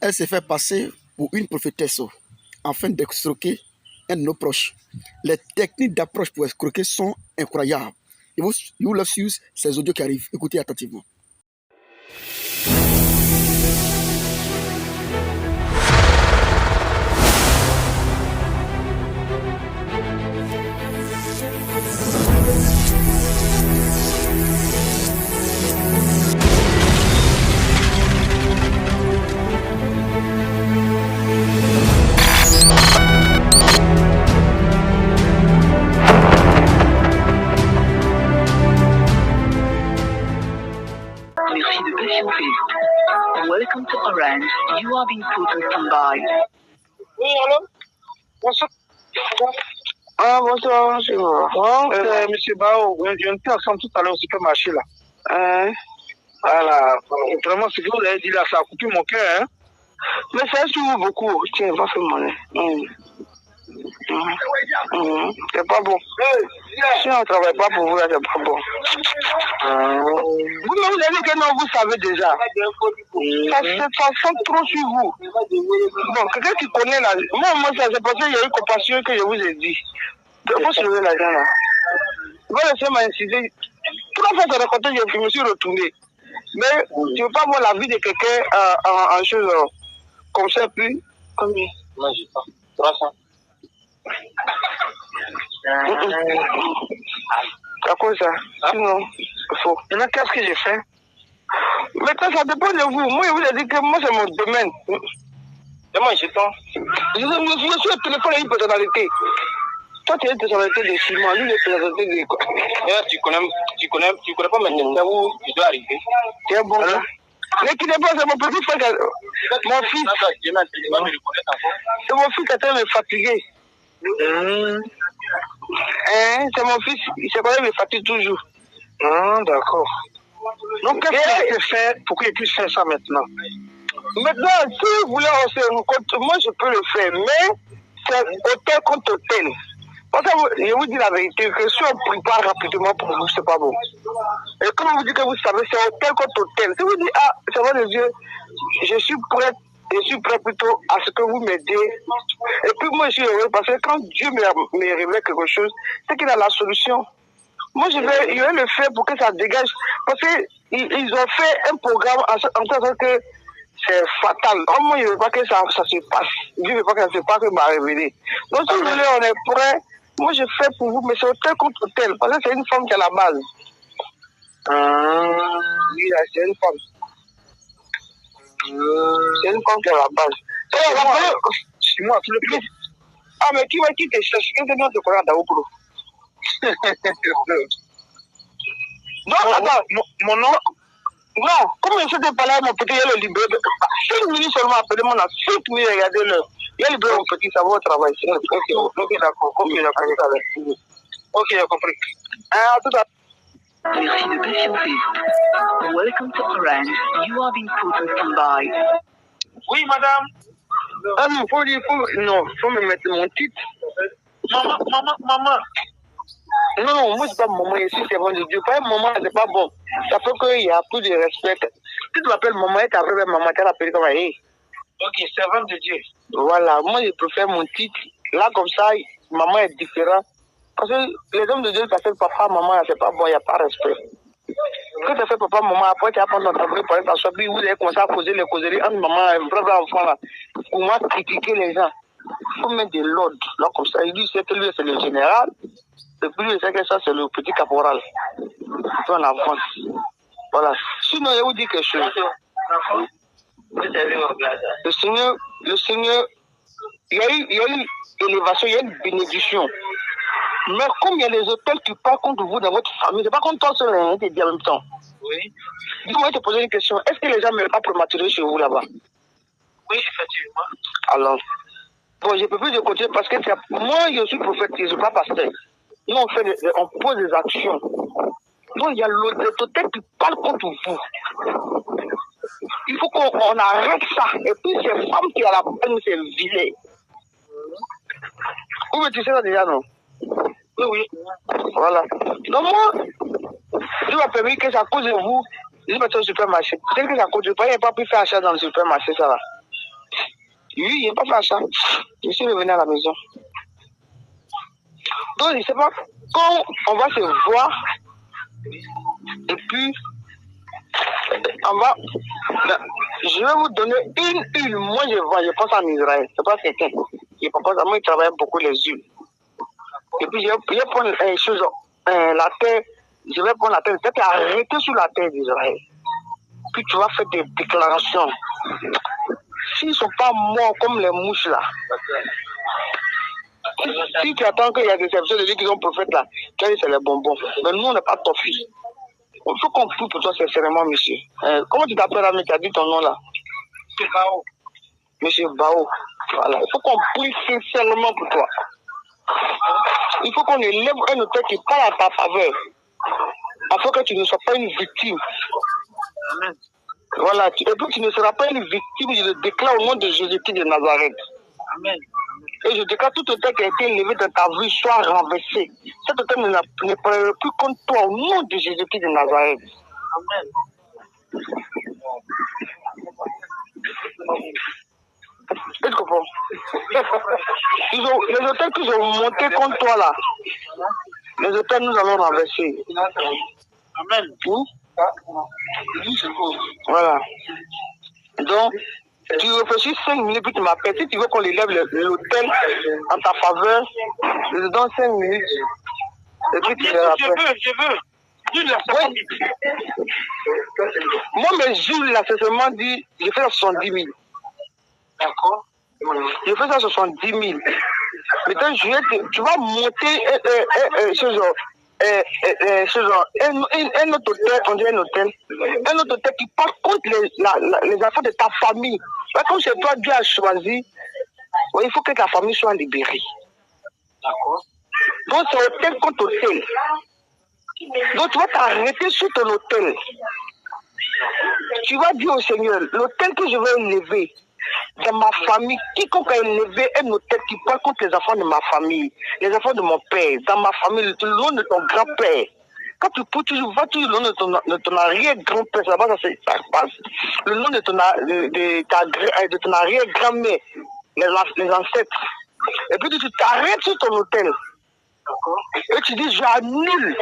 Elle s'est fait passer pour une prophétesse afin d'escroquer un de nos proches. Les techniques d'approche pour escroquer sont incroyables. Et vous love use ces audios qui arrivent. Écoutez attentivement. Merci de patienter. Welcome to Orange. You are being put on standby. Oui, allô? Bonsoir. Ah, bonsoir, monsieur. C'est monsieur Bao. Je n'étais ensemble tout à l'heure au supermarché, là. Voilà. Vraiment, ce que vous avez dit là, ça a coupé mon cœur, hein. Mais ça s'ouvre beaucoup. Tiens, va faire mon nez. C'est pas bon. Si on ne travaille pas pour vous, là, c'est pas bon. Vous avez dit que non, vous savez déjà. Ça sent trop sur vous. Bon, quelqu'un qui connaît là. Moi, ça s'est passé, il y a eu compassion que je vous ai dit. Il faut soulever l'argent là. Vous laissez m'inciter. 3 fois, c'est raconté, je me suis retourné. Mais tu ne veux pas voir la vie de quelqu'un en chose comme ça, puis combien? Non, j'ai pas. 300. À quoi ça? Sinon, faux. Maintenant, qu'est-ce que j'ai fait? Maintenant, ça dépend de vous. Moi, je vous ai dit que moi, c'est mon domaine. C'est mon jeton. Je suis au téléphone à une personnalité. Toi, tu es une personnalité de ciment, lui, il est une personnalité de quoi? Tu connais pas maintenant où je dois arriver. C'est bon, ça. Mais qui n'est pas, c'est mon petit frère. Mon fils. C'est mon fils qui est en train de me fatiguer. C'est mon fils, il se connaît, il me fatigue toujours. D'accord. Donc, qu'est-ce que je fais pour qu'il puisse faire ça maintenant? Maintenant, si vous voulez, moi je peux le faire, mais c'est hôtel contre hôtel. Parce que je vous dis la vérité, que si on prépare rapidement pour vous, c'est pas bon. Et comme vous dites que vous savez, c'est hôtel contre hôtel. Si vous dites, ah, ça va les yeux, je suis prêt plutôt à ce que vous m'aidez. Et puis moi, je suis heureux parce que quand Dieu me révèle quelque chose, c'est qu'il a la solution. Moi, je vais le faire pour que ça dégage. Parce qu'ils ont fait un programme en sorte que c'est fatal. Moi, je ne veux pas que ça se passe. Dieu ne veut pas que ça se passe, il m'a révélé. Donc, si vous voulez, on est prêt. Moi, je fais pour vous, mais c'est hôtel contre hôtel. Parce que c'est une femme qui est à la base. Oui, c'est une femme. C'est une femme qui est à la base. C'est moi, tout le plus. Ah, mais qui te cherche? Qui te connaît dans Oukro? Non, attends. Mon nom? Non, comme je sais de parler à mon petit, il y a le libéré. 5 minutes seulement, appelez-moi là. 5 minutes, regardez-le. Il y a le libéré, mon petit, ça va au travail. Ok, d'accord. Ok, j'ai compris. À tout à l'heure. Merci de patienter. Welcome to Orange. You are being put on standby. Oui, madame. Ah non, faut me mettre mon titre. Maman. Non, moi, c'est pas maman ici, c'est bon de Dieu. Pas maman, c'est pas bon. Ça fait qu'il y a plus de respect. Si tu m'appelles maman, tu t'appelles maman, tu t'appelles comme elle. Ok, servante de Dieu. Voilà, moi, je préfère mon titre. Là, comme ça, maman est différente. Parce que les hommes de Dieu, ça fait papa, maman, c'est pas bon, il n'y a pas de respect. Quand tu fais papa, maman, après tu apprends ton travail pour aller t'asseoir, puis vous allez commencer à causer les causeries entre maman et un vrai enfant là. Pour moi, critiquer les gens. Il faut mettre de l'ordre. Là, comme ça, il dit que lui, c'est le général. Et puis, il sait que ça, c'est le petit caporal. Puis on avance. Voilà. Sinon, je vous dis quelque chose. Le Seigneur, il y a eu une élévation, il y a une bénédiction. Mais comme il y a les hôtels qui parlent contre vous dans votre famille, c'est pas contre toi seul, hein, te dit en même temps. Oui. Dis-moi, je te poser une question. Est-ce que les gens ne veulent pas prématurer chez vous là-bas? Oui, effectivement. Alors, bon, je ne peux plus de côté parce que moi, je suis prophète, je ne suis pas pasteur. Nous, on pose des actions. Donc, il y a les hôtels qui parlent contre vous. Il faut qu'on arrête ça. Et puis, ces femmes qui à la peine, c'est vilain. Ou mais tu sais ça déjà, non? Oui. Voilà. Donc moi, Dieu m'a permis que ça cause de vous, je vais au supermarché. C'est que ça cause de vous, il n'y a pas pu faire achat dans le supermarché, ça va. Oui, il n'a pas fait ça. Je suis revenu à la maison. Donc, je ne sais pas, quand on va se voir, et puis, je vais vous donner une. Moi, je pense en Israël. C'est pas certain. Je pense à moi, il travaille beaucoup les huiles. Et puis, je vais prendre la terre. Je vais prendre la terre. Peut-être arrêter sur la terre d'Israël. Puis, tu vas faire des déclarations. S'ils ne sont pas morts comme les mouches là, si tu attends qu'il y a des exceptions de dire qu'ils sont prophètes là, quand c'est les bonbons. Mais nous, on n'est pas toffis. Il faut qu'on prie pour toi sincèrement, monsieur. Comment tu t'appelles là, mais tu as dit ton nom là? Monsieur Bao. Monsieur Bao. Voilà. Il faut qu'on prie sincèrement pour toi. Il faut qu'on élève un auteur qui parle à ta faveur. Afin que tu ne sois pas une victime. Amen. Voilà. Et puis tu ne seras pas une victime, je le déclare au nom de Jésus-Christ de Nazareth. Amen. Et je déclare tout auteur qui a été élevé dans ta vie soit renversé. Cet auteur ne parlera plus contre toi au nom de Jésus-Christ de Nazareth. Amen. Tu comprends? Les auteurs qui ont monté contre toi là, les auteurs nous allons renverser. Amen. Voilà. Donc, tu réfléchis 5 minutes puis tu m'appelles. Si tu veux qu'on élève l'hôtel en ta faveur, je te donne 5 minutes. Et puis tu je veux. Jules, moi, mes Jules, là, c'est seulement dit, j'ai fait ça 70 000. D'accord. J'ai fait ça 70 000. Maintenant, tu vas monter un autre hôtel, on dirait un hôtel. Un autre hôtel qui part contre les affaires de ta famille. Comme c'est toi, Dieu a choisi, il faut que ta famille soit libérée. D'accord. Donc, c'est hôtel contre hôtel. Donc, tu vas t'arrêter sur ton hôtel. Tu vas dire au Seigneur, l'hôtel que je vais élever dans ma famille, quiconque a élevé un hôtel qui parle contre les enfants de ma famille, les enfants de mon père, dans ma famille, le nom de ton grand-père. Quand tu peux, tu vas toujours le nom de ton arrière-grand-père, ça se passe. Le nom de ton arrière-grand-mère, les ancêtres. Et puis tu t'arrêtes sur ton hôtel. Et tu dis, j'annule,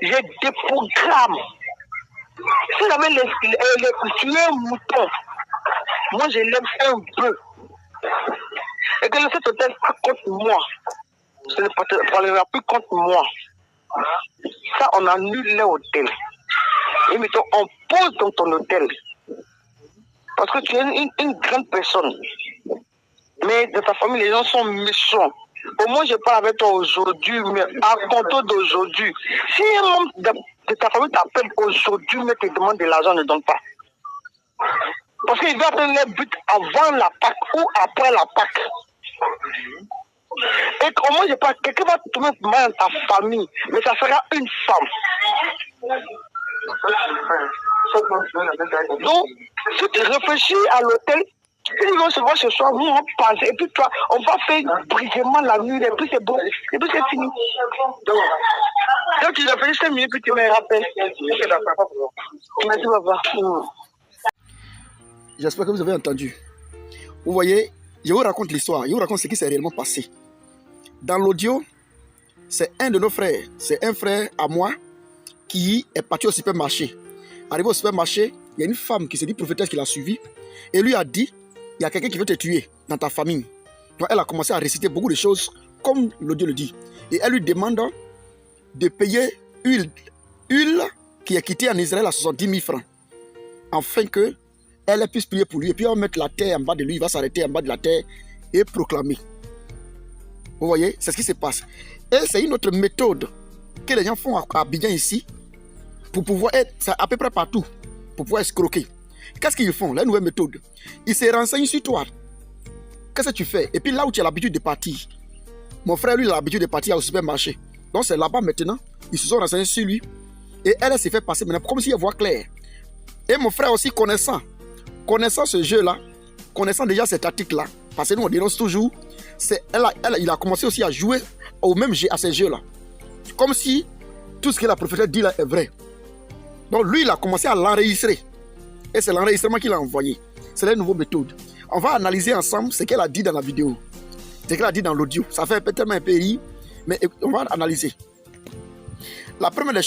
je déprogramme. Si j'avais tué un mouton, moi je lève un peu. Et que cet hôtel pas contre moi. Ce ne parlera plus contre moi. Ça, on annule l'hôtel. Et mettons, on pose dans ton hôtel. Parce que tu es une grande personne. Mais dans ta famille, les gens sont méchants. Au moins, je parle avec toi aujourd'hui, mais à compter d'aujourd'hui. Si un membre de ta famille t'appelle aujourd'hui, mais te demande de l'argent, ne donne pas. Parce qu'il va prendre les buts avant la Pâque ou après la Pâque. Et comment je parle, quelqu'un va te mettre mal dans ta famille, mais ça sera une femme. Donc, si tu réfléchis à l'hôtel, ils vont se voir ce soir, nous on passe, et puis toi, on va faire brièvement la nuit, et puis c'est bon, et puis c'est fini. Donc tu réfléchis 5 minutes, puis tu me rappelles. Merci, papa. J'espère que vous avez entendu. Vous voyez, je vous raconte l'histoire, je vous raconte ce qui s'est réellement passé. Dans l'audio, c'est un de nos frères, c'est un frère à moi qui est parti au supermarché. Arrivé au supermarché, il y a une femme qui s'est dit prophétesse qui l'a suivi et lui a dit, il y a quelqu'un qui veut te tuer dans ta famille. Donc elle a commencé à réciter beaucoup de choses comme l'audio le dit. Et elle lui demande de payer huile qui est quittée en Israël à 70 000 francs afin que elle puisse prier pour lui. Et puis on va mettre la terre en bas de lui, il va s'arrêter en bas de la terre et proclamer. Vous voyez, c'est ce qui se passe. Et c'est une autre méthode que les gens font à Abidjan ici pour pouvoir être, c'est à peu près partout, pour pouvoir escroquer. Qu'est-ce qu'ils font? La nouvelle méthode. Ils se renseignent sur toi. Qu'est-ce que tu fais? Et puis là où tu as l'habitude de partir, mon frère, lui, il a l'habitude de partir au supermarché. Donc c'est là-bas maintenant, ils se sont renseignés sur lui. Et elle s'est fait passer maintenant comme si elle voit clair. Et mon frère aussi connaissant ce jeu-là, connaissant déjà cette tactique-là, parce que nous on dénonce toujours, il a commencé aussi à jouer au même jeu, à ces jeux-là. Comme si tout ce que la prophétesse dit là est vrai. Donc lui, il a commencé à l'enregistrer. Et c'est l'enregistrement qu'il a envoyé. C'est la nouvelle méthode. On va analyser ensemble ce qu'elle a dit dans la vidéo, ce qu'elle a dit dans l'audio. Ça fait tellement un peu rire, mais on va analyser. La première des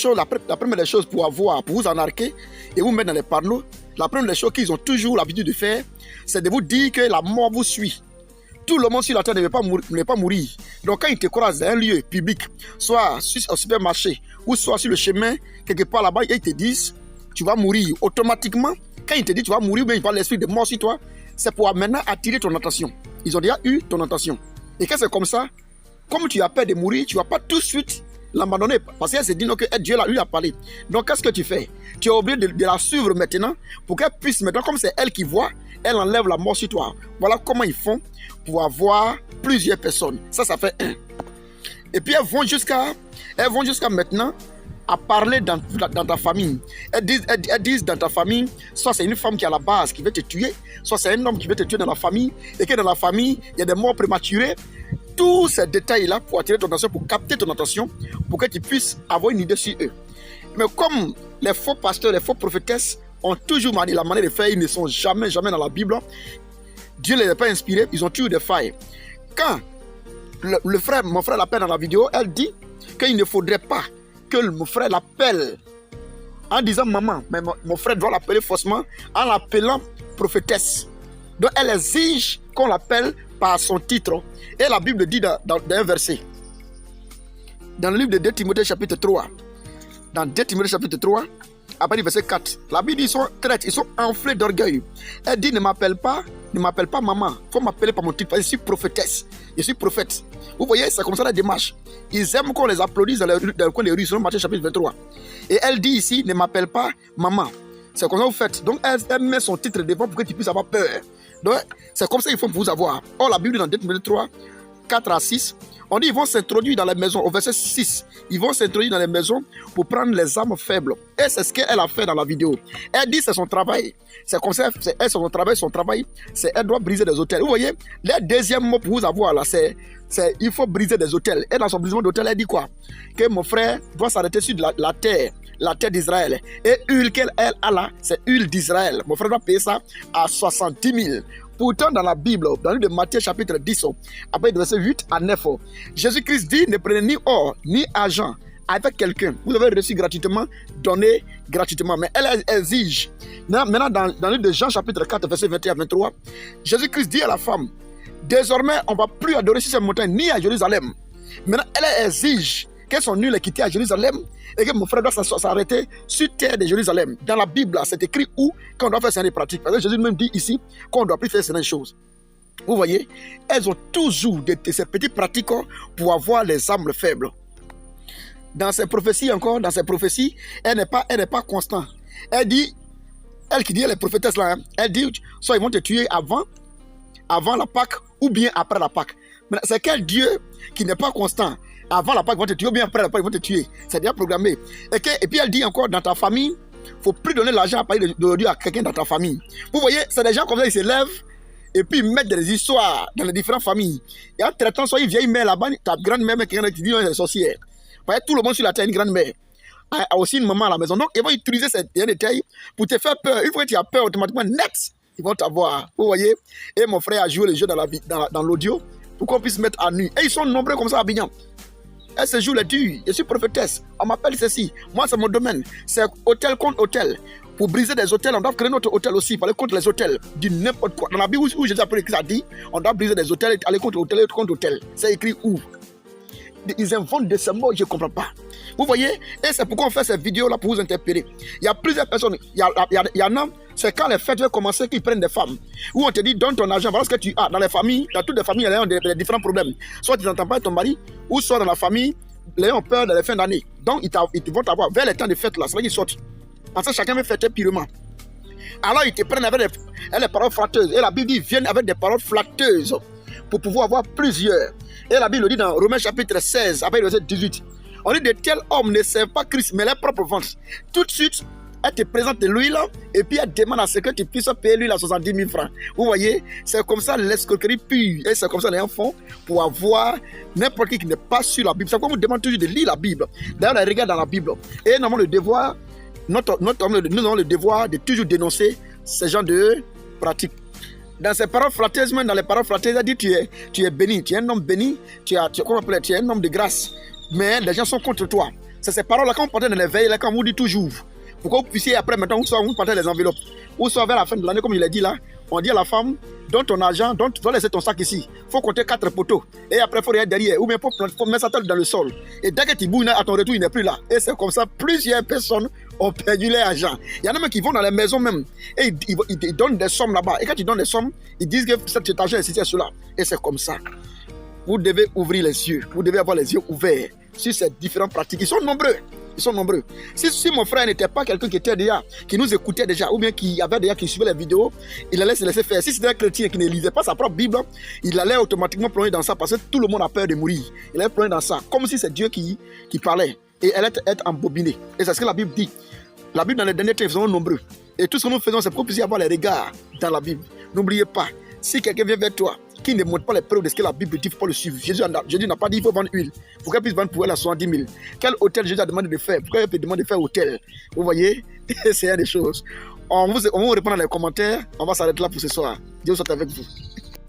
choses pour vous enarquer et vous mettre dans les panneaux, la première des choses qu'ils ont toujours l'habitude de faire, c'est de vous dire que la mort vous suit. Tout le monde sur la terre ne veut pas mourir. Donc quand ils te croisent dans un lieu public, soit au supermarché, ou soit sur le chemin, quelque part là-bas, ils te disent, tu vas mourir. Automatiquement, quand ils te disent tu vas mourir, bien ils parlent l'esprit de mort sur toi, c'est pour maintenant attirer ton attention. Ils ont déjà eu ton attention. Et quand c'est comme ça, comme tu as peur de mourir, tu ne vas pas tout de suite l'abandonner. Parce qu'elle s'est dit que Dieu lui a parlé. Donc qu'est-ce que tu fais? Tu es obligé de la suivre maintenant pour qu'elle puisse maintenant, comme c'est elle qui voit, elle enlève la mort sur toi. Voilà comment ils font pour avoir plusieurs personnes. Ça fait un. Et puis elles vont jusqu'à maintenant à parler dans ta famille. Elles disent dans ta famille, soit c'est une femme qui est à la base qui veut te tuer, soit c'est un homme qui veut te tuer dans la famille, et que dans la famille, il y a des morts prématurées. Tous ces détails-là pour attirer ton attention, pour capter ton attention, pour que tu puisses avoir une idée sur eux. Mais comme les faux pasteurs, les faux prophétesses ont toujours la manière de faire, ils ne sont jamais dans la Bible. Dieu ne les a pas inspirés, ils ont toujours des failles. Quand mon frère l'appelle dans la vidéo, elle dit qu'il ne faudrait pas que mon frère l'appelle en disant maman, mais mon frère doit l'appeler faussement en l'appelant prophétesse. Donc elle exige qu'on l'appelle par son titre. Et la Bible dit dans un verset, dans le livre de 2 Timothée chapitre 3, dans 2 Timothée chapitre 3, après le verset 4, la Bible dit ils sont enflés d'orgueil. Elle dit ne m'appelle pas maman, il faut m'appeler par mon titre, parce que je suis prophétesse, je suis prophète. Vous voyez, c'est comme ça la démarche. Ils aiment qu'on les applaudisse dans le coin des rues, selon Matthieu chapitre 23. Et elle dit ici, ne m'appelle pas maman. C'est comme ça que vous faites. Donc elle met son titre devant pour que tu puisses avoir peur. Donc c'est comme ça qu'il faut vous avoir. Or la Bible dans 2 Timothée 3, 4 à 6, on dit ils vont s'introduire dans les maisons. Au verset 6, ils vont s'introduire dans les maisons pour prendre les âmes faibles. Et c'est ce qu'elle a fait dans la vidéo. Elle dit c'est son travail. C'est comme ça, c'est son travail, c'est elle doit briser des autels. Vous voyez, le deuxième mot pour vous avoir là, c'est il faut briser des autels. Et dans son brisement d'autel, elle dit quoi? Que mon frère doit s'arrêter sur la terre d'Israël. Et huile qu'elle a là, c'est huile d'Israël. Mon frère doit payer ça à 70 000. Pourtant, dans la Bible, dans le livre de Matthieu chapitre 10, après le verset 8 à 9, Jésus-Christ dit, ne prenez ni or, ni argent avec quelqu'un. Vous avez reçu gratuitement, donné gratuitement. Mais elle exige. Maintenant, dans le livre de Jean chapitre 4, verset 21 à 23, Jésus-Christ dit à la femme, désormais, on ne va plus adorer sur cette montagne, ni à Jérusalem. Maintenant, elle exige que son huile est quittée à Jérusalem et que mon frère doit s'arrêter sur terre de Jérusalem. Dans la Bible, c'est écrit où qu'on doit faire certaines pratiques. Parce que Jésus même dit ici qu'on ne doit plus faire certaines choses. Vous voyez, elles ont toujours ces petites pratiques pour avoir les âmes faibles. Dans ses prophéties elle n'est pas constante. Elle qui dit, les prophétesses là, elle dit, soit ils vont te tuer avant la Pâque ou bien après la Pâque. Mais c'est quel Dieu qui n'est pas constant? Avant la Pâque, ils vont te tuer, ou bien après la Pâque, ils vont te tuer. C'est déjà programmé. Et puis elle dit encore, dans ta famille, il ne faut plus donner l'argent à parler de Dieu à quelqu'un dans ta famille. Vous voyez, c'est des gens comme ça, ils se lèvent et puis ils mettent des histoires dans les différentes familles. Et en traitant, soit une vieille mère là-bas, ta grand-mère, quelqu'un qui dit qu'elle est sorcière. Vous voyez, tout le monde sur la terre, une grand-mère a aussi une maman à la maison. Donc, ils vont utiliser ces détails pour te faire peur. Une fois que tu as peur, automatiquement, net, ils vont t'avoir. Vous voyez, et mon frère a joué le jeu dans l'audio pour qu'on puisse mettre à nu. Et ils sont nombreux comme ça à Bignan. Elle se joue les durs. Je suis prophétesse. On m'appelle ceci. Moi, c'est mon domaine. C'est hôtel contre hôtel. Pour briser des hôtels, on doit créer notre hôtel aussi. Il faut aller contre les hôtels. Du n'importe quoi. Dans la Bible où Jésus a dit, on doit briser des hôtels et aller contre hôtel. C'est écrit où? Ils inventent de ces mots, je ne comprends pas. Vous voyez? Et c'est pourquoi on fait cette vidéo-là pour vous interpeller. Il y a plusieurs personnes. Il y en a, c'est quand les fêtes vont commencer qu'ils prennent des femmes. Où on te dit, donne ton argent, voilà ce que tu as. Dans les familles, dans toutes les familles, il y a différents problèmes. Soit tu n'entends pas ton mari, ou soit dans la famille, les gens ont peur de la fin d'année. Donc, ils vont t'avoir vers les temps de fête là. C'est là qu'ils sortent. Parce que chacun veut fêter purement. Alors, ils te prennent avec des paroles flatteuses. Et la Bible dit, ils viennent avec des paroles flatteuses pour pouvoir avoir plusieurs. Et la Bible dit dans Romains chapitre 16, après le verset 18, on dit de tels hommes ne servent pas Christ, mais leur propre ventre. Tout de suite, elle te présente l'huile et puis elle demande à ce que tu puisses payer l'huile à 70 000 francs. Vous voyez, c'est comme ça l'escroquerie pure. Et c'est comme ça les gens font pour avoir n'importe qui n'est pas sur la Bible. C'est pourquoi on vous demande toujours de lire la Bible. D'ailleurs, on regarde dans la Bible. Et nous avons le devoir, nous avons le devoir de toujours dénoncer ce genre de pratiques. Dans ses paroles flatteuses, même dans les paroles flatteuses, il a dit tu es béni, tu es un homme béni, tu es un homme de grâce. Mais les gens sont contre toi. C'est ces paroles-là, quand on partait dans les veilles, là, quand on vous dit toujours, pourquoi vous puissiez après, maintenant, vous partez les enveloppes, ou soit vers la fin de l'année, comme je l'ai dit là, on dit à la femme, donne ton argent, tu dois laisser ton sac ici. Il faut compter 4 poteaux. Et après, il faut regarder derrière. Ou bien il faut mettre sa tête dans le sol. Et dès que tu bouges, à ton retour, il n'est plus là. Et c'est comme ça, plusieurs personnes ont perdu leur argent. Il y en a même qui vont dans les maisons même. Et ils donnent des sommes là-bas. Et quand ils donnent des sommes, ils disent que cet argent est cité cela. Et c'est comme ça. Vous devez ouvrir les yeux. Vous devez avoir les yeux ouverts sur ces différentes pratiques. Ils sont nombreux. Ils sont nombreux. Si mon frère n'était pas quelqu'un qui nous écoutait déjà, ou bien qui suivait les vidéos, il allait se laisser faire. Si c'était un chrétien qui ne lisait pas sa propre Bible, il allait automatiquement plonger dans ça parce que tout le monde a peur de mourir. Il allait plonger dans ça, comme si c'est Dieu qui parlait. Et elle allait être embobinée. Et c'est ce que la Bible dit. La Bible, dans les derniers temps, ils sont nombreux. Et tout ce que nous faisons, c'est pour qu'on puisse avoir les regards dans la Bible. N'oubliez pas, si quelqu'un vient vers toi, qui ne montre pas les preuves de ce que la Bible dit, il faut pas le suivre. Jésus n'a pas dit qu'il faut vendre huile. Pour qu'elle puisse vendre pour elle à 70 000. Quel hôtel Jésus a demandé de faire? Pourquoi elle peut demander de faire hôtel? Vous voyez? C'est une des choses. On vous répond dans les commentaires. On va s'arrêter là pour ce soir. Dieu soit avec vous.